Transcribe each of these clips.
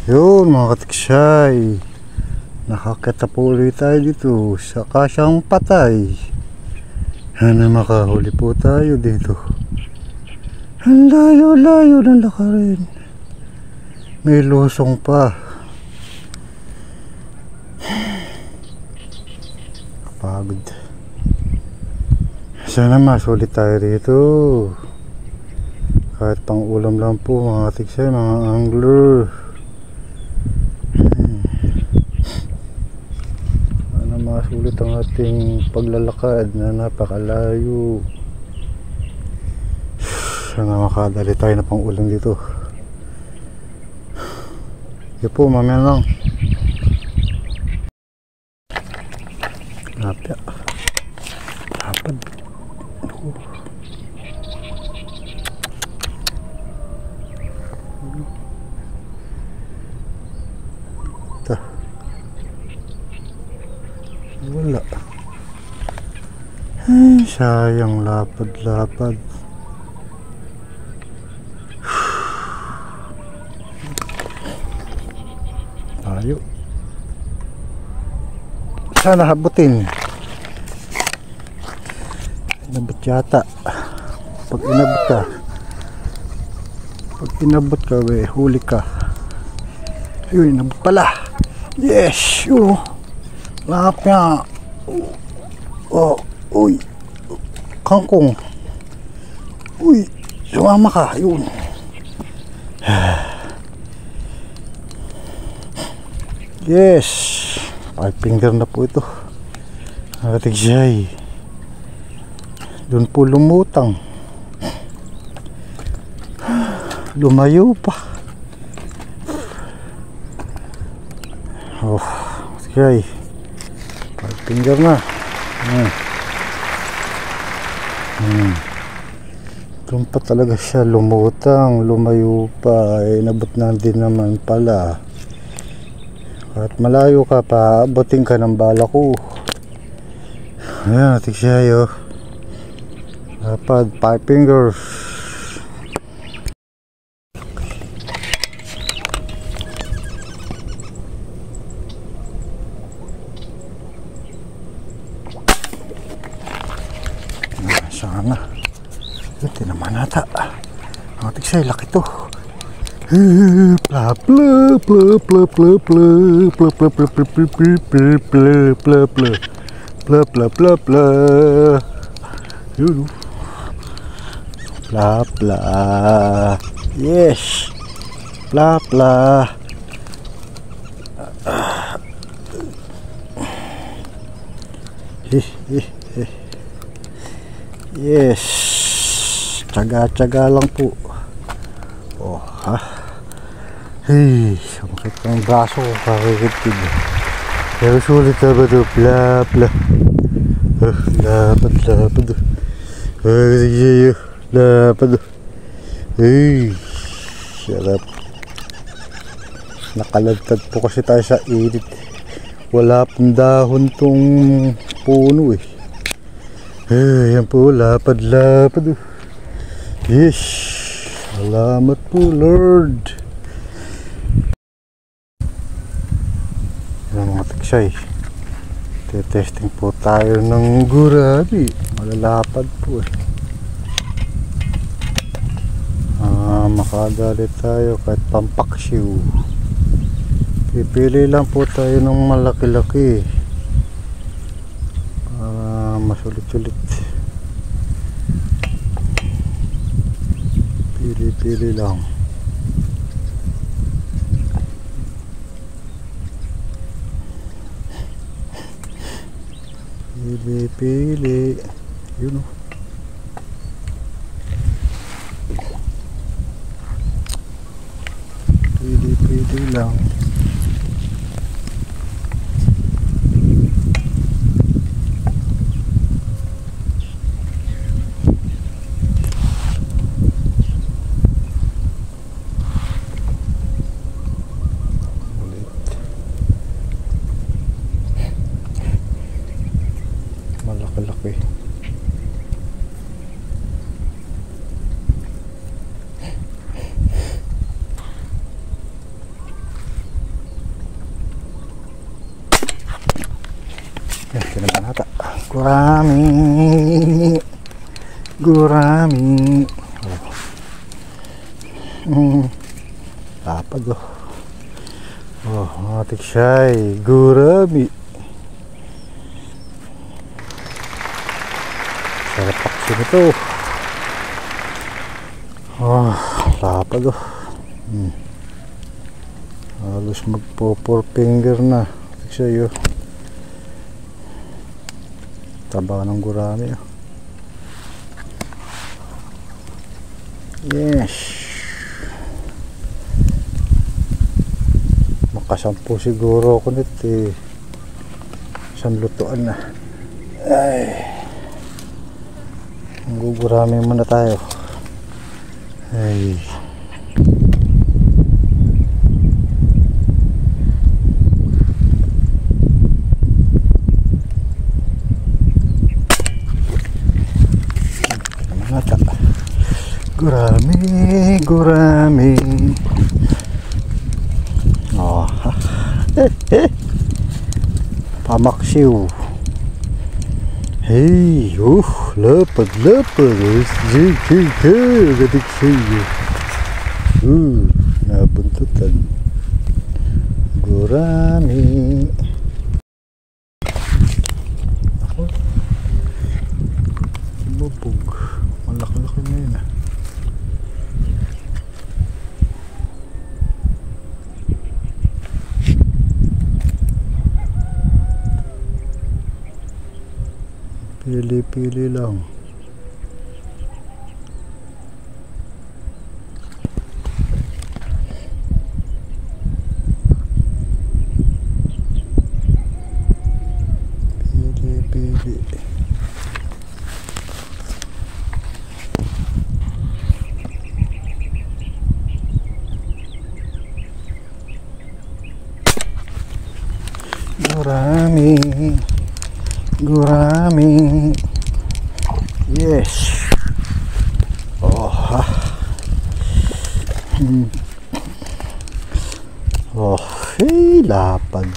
Yun mga katiksay, nakakita po ulit tayo dito sa kasyang patay. Sana makahuli po tayo dito. Ang layo-layo ng lakarin. May lusong pa. Kapagod. Sana masulit tayo dito. Kahit pang ulam lang po mga katiksay, mga angler. Sulit ang ating paglalakad na napakalayo. Sana makadali tayo na pang ulam dito. Yun po, mamaya lang. Lapya. Lapad. Wala. Ay, sayang, lapad-lapad. Tayo. Sana habutin. Inabot yata. Pag inabot ka, huli ka. Ayun, inabot pala. Yes! Yun. Lapya. Oh, uy. Kangkong. Uy, sumama ka. Yun. Yes. 5 finger na po ito. Katiksay. Doon po lumutang. Lumayo pa. Oh, katiksay. Finger na. Doon pa talaga siya lumutang, lumayo pa, nabot na din naman pala. At malayo ka pa, abutin ka ng bala ko. Ayan, atik siya yun. Dapat 5 fingers. Sana ito naman ata ang tiksay, laki to. Bla bla bla bla bla bla bla bla bla bla bla bla bla bla bla bla. Yun, bla bla. Yes, bla bla. Yes, tsaga-tsaga lang po. Oh, ha? Hey, sumakit ang braso ko, kakikitid. Pero sulit na ba ito? Bla bla. Lapad, lapad. Lapad. Hey, sarap. Nakalagtad po kasi tayo sa init. Wala pong dahon tong puno eh. Ayan po, lapad-lapad. Yes, salamat po Lord. Ayan mga tiksay, testing po tayo ng gurabi. Malalapad po eh. Makadali tayo kahit pampaksiw. Pipili lang po tayo ng malaki-laki. Masulit-sulit. Pili-pili lang. Pili-pili. Yun o. Pili-pili lang. Malaki-laki. Ito naman ata. Gurami. Gurami. Lapad oh. Oh, matik siya eh. Gurami. Sarap paksin ito. Oh, lapad oh. Halos magpo 4 finger na. Matik siya yun. Taba ng gurami oh. Yes. Makasampu siguro ako nito eh. Isang lutuan na. Ay. Gugurami muna tayo. Ay. Gurami, gurami. Oh. Pamaksiw. Hey, lapad, lapad. Gadik siya. Nabuntutan. Gurami. Ako. Bubog. Malaki-laki na yun ah. Pili-pili lang. Pili-pili. Gurami. Gurami. Yes. Oh. Oh, hey, lapad.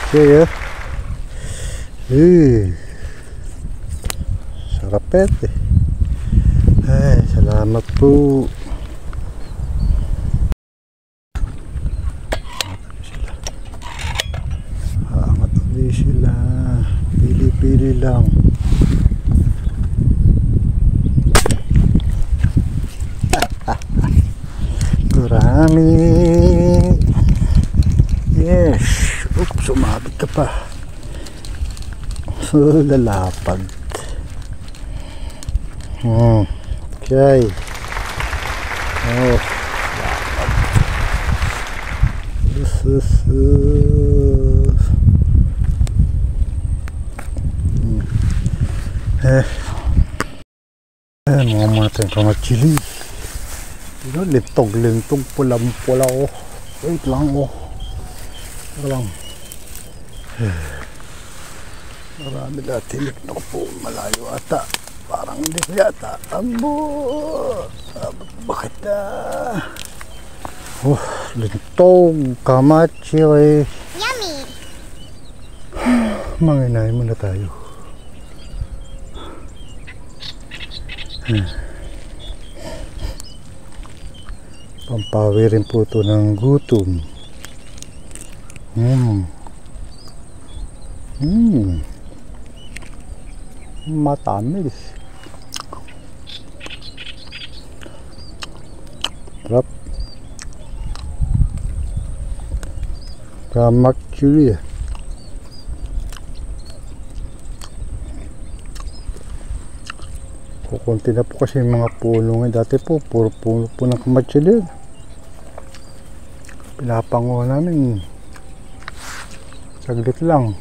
Siya. Sarapet eh. Ay, salamat po. Sila pili-pili lang. Gurami. Yes. Oops, sumabit ka pa. Lalapad. Okay. Oh, lapad. Mga natin kamachili. Lintog-lintog, pulang-pula oh. Wait lang oh. Lang. Marami na tilik na po. Malayo ata. Parang hindi ko yata. Bakit na? Oh, lintog, kamachili. Yummy! Manginahin muna tayo. Pampawi rin po ito ng gutom. Matamis. Sarap. Kamachili. Kukunti na po kasi yung mga puno ngayon. Dati po, puro puno po ng kamachili. Pinapango namin. Saglit lang.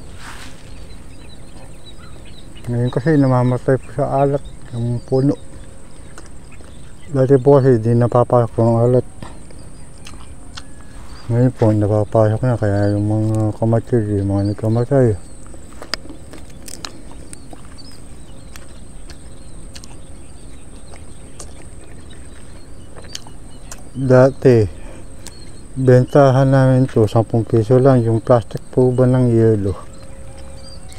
Ngayon kasi namamatay po sa alat yung puno. Dati po kasi di napapasok ng alat. Ngayon po napapasok na kaya yung mga kamachili, yung mga nagkamatay. Dati Bentahan namin to 10 piso lang. Yung plastic po ba ng yelo,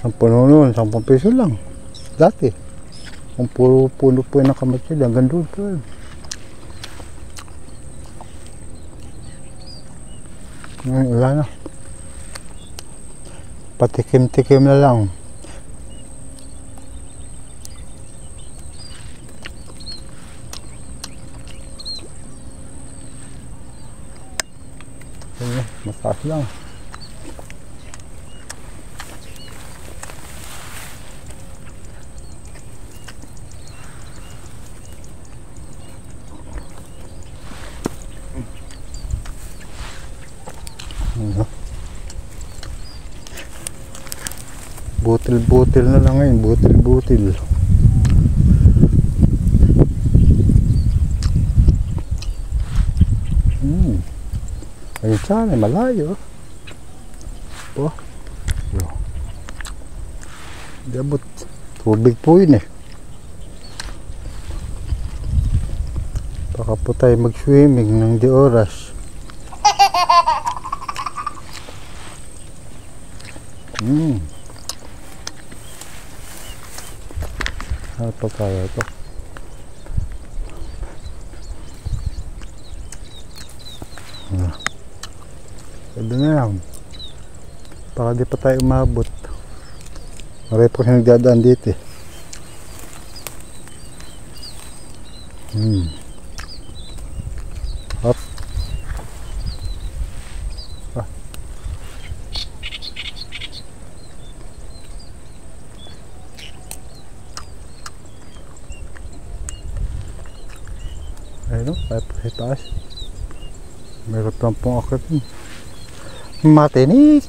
10 noon, 10 piso lang dati. Kung puro puno po yung nakamatid, hanggang doon po yun. Ngayon wala na, patikim-tikim na lang. Mataas lang. Butil-butil na lang ngayon, butil-butil. Ayun sana, malayo. Po. Dabot. Tubig po yun eh. Baka po tayo mag-swimming ng di oras. Ano pa kaya ito? Pwede na lang. Baka di pa tayo umabot. Marami po siya nagdadaan dito eh. Hop. Ayun o, tayo po sa taas. Meron lang pong akit. Matinik.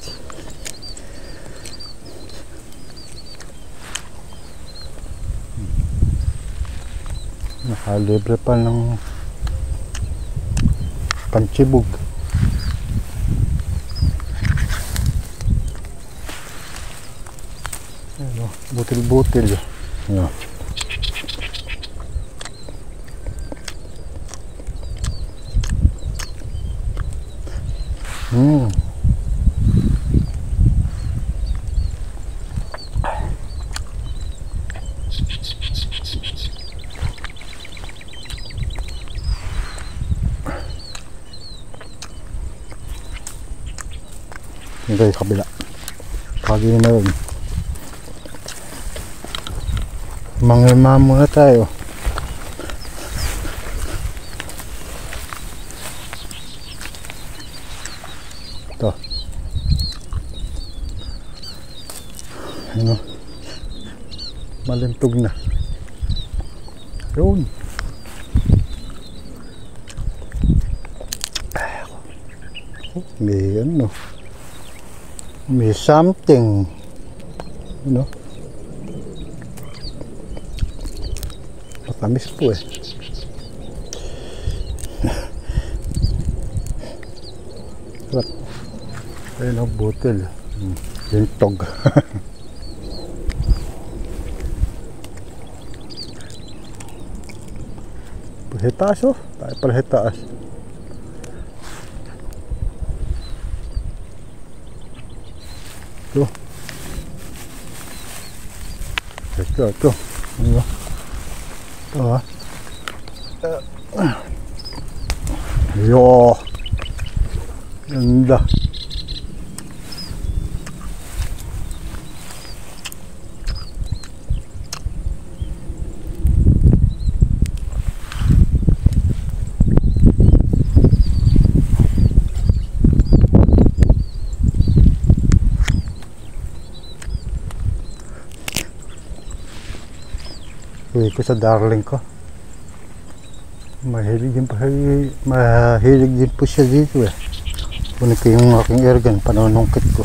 Nakalibre pa ng panchibog. Ayun o, butil-butil. Ayun. Ito yung kabila. Pagin na yun. Manglima muna tayo. Ito. Ano? Malintog na. Yun. May ano. May something, you know, matamis po eh. Sarap. Ayun ang butil, lintog. Palhitaas oh, tayo palhitaas. Ito. Ito. Ano? Ito ha. Yo. Ganda. Uwi ko sa darling ko. Mahilig din po siya dito eh. Kunin ko yung aking airgun, panunungkit ko.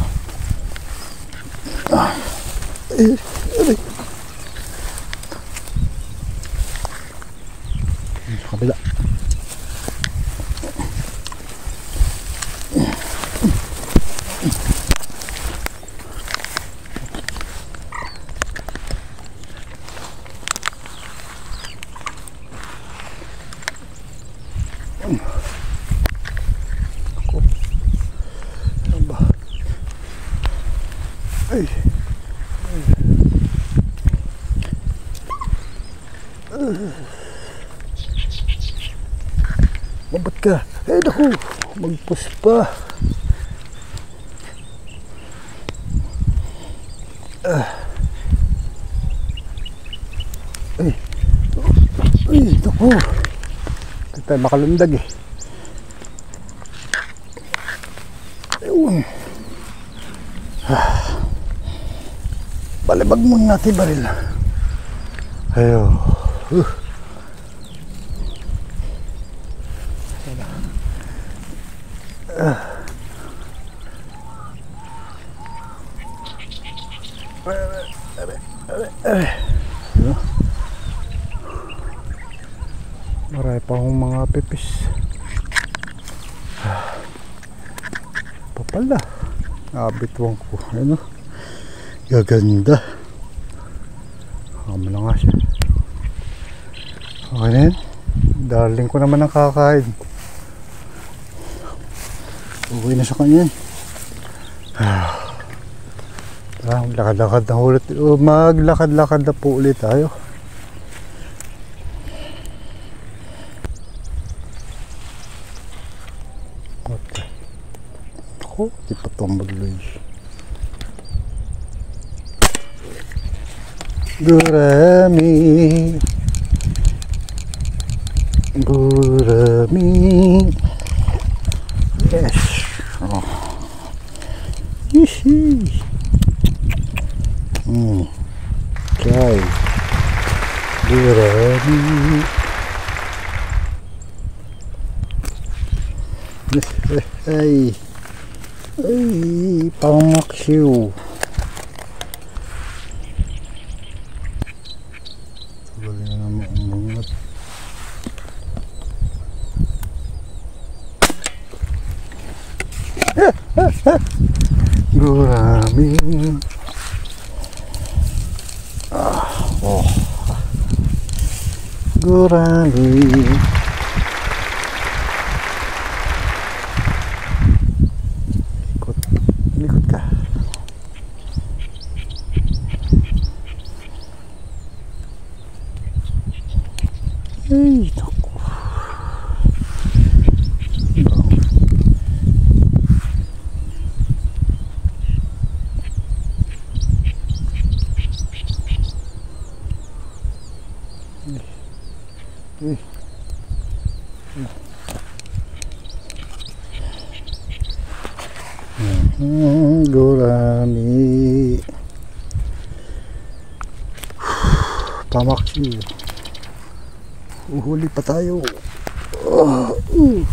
Sa kabila. Ay. Mabat ka. Ay naku, magpus pa. Ay. Ay, naku. Hindi tayo makalundag eh. Ayun. Balibag muna natin baril. Ayo. Marami pa akong mga pipis. Papala. Nabitwang ko. Ano? Gaganda. Kama na nga siya. Okay na yun. Darling ko naman ang kakain. Uwi na sa kanya. Maglakad-lakad na ulit. Maglakad-lakad na po ulit tayo. Okay. Ako, di pa ito magloy. Gurami. Gurami. Yes. Oh. Hihi. Okay. Gurami. Ay. Ay, pangmaksiw. Galing na naman umungat. Gurami. Oh. Gurami. Likod ka. Ay, naku. Gurami. Pamaksi. Uhuli pa tayo. Uy.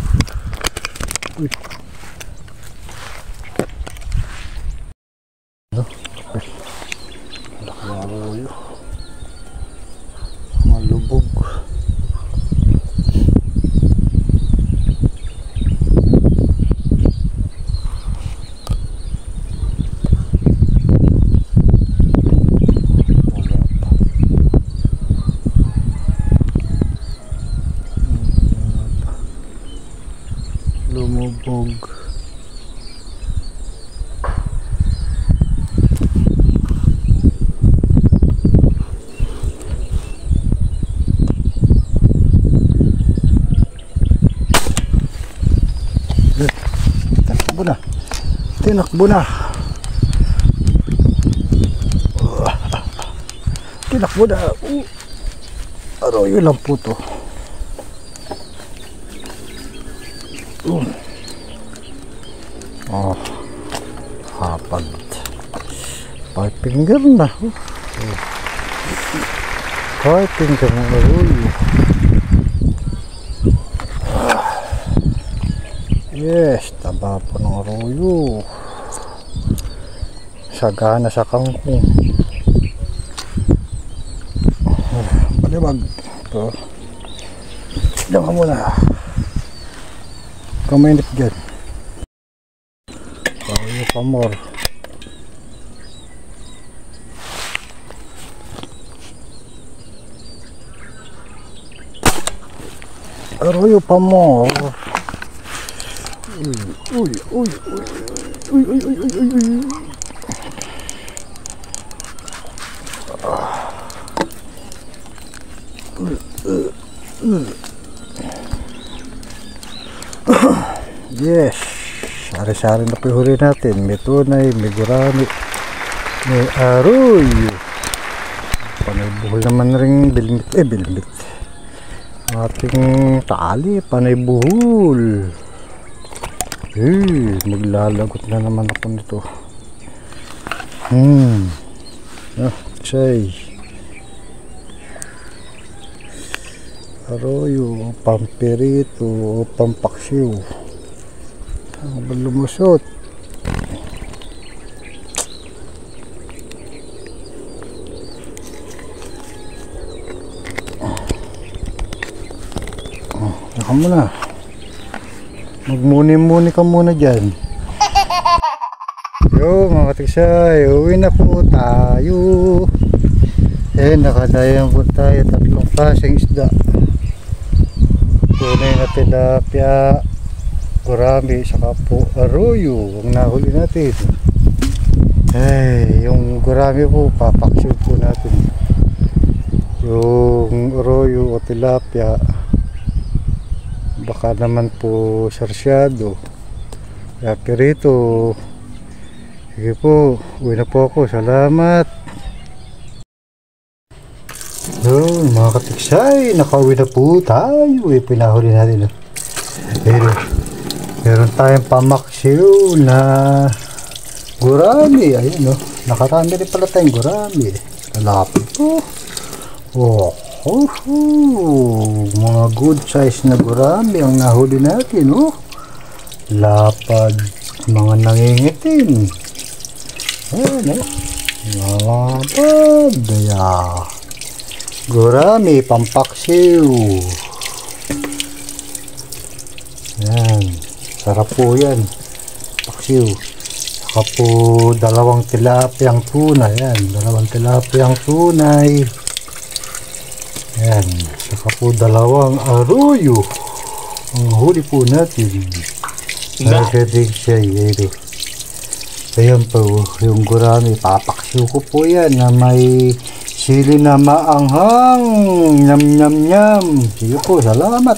Laki na arroyo. Malubog. Lumubog. Tinakbo na. Tinakbo na. Tinakbo na. Arroyo lang po to. Oh, hapag. 5 finger na. 5 finger na arroyo. Yes, taba po ng arroyo. Sagana sa kangkong. Malibag. Ito. Diyan ka muna. Kumainit dyan. Arroyo pa more. Arroyo pa more. Uy, uy, uy, uy, uy, uy, uy, uy, uy. Yes. Sari-sari na pihuli natin. May tunay, may gurami, may aroy. Panay buhol naman rin bilmit. Bilmit. Ating tali, panay buhol. Maglalagot na naman ako nito. Say. Aroyo, pampirito, pampaksiw. Ang lumusot. Naka muna. Magmuni-muni ka muna dyan. Yo mga katiksay, uwi na po tayo. Nakadayan po tayo 3 klaseng isda. Tunay na tilapia, gurami, saka po aroyo ang nahuli natin. Yung gurami po papaksiw po natin. Yung aroyo o tilapia baka naman po sarsyado. Kaya pirito. Sige po, uwi na po ako. Salamat. Mga katiksay, nakauwi na po tayo. Pinahuli natin. Meron tayong pamaksiw na gurami. Ayun, nakarami rin pala tayong gurami. Lalapit po. Mga good size na gurami ang nahuli natin. Lapad, mga nangingitim. Lapad, gurami, pampaksiw. Yan, sarap po yan. Paksiw. Saka po 2 tilapiyang tunay. Yan, 2 tilapiyang tunay. Yan, saka po 2 aroyo. Ang huli po natin. Nakadig siya. Ayan po, yung gurami. Papaksiw ko po yan na may sili na maanghang. Nyam nyam nyam. Sige po, salamat.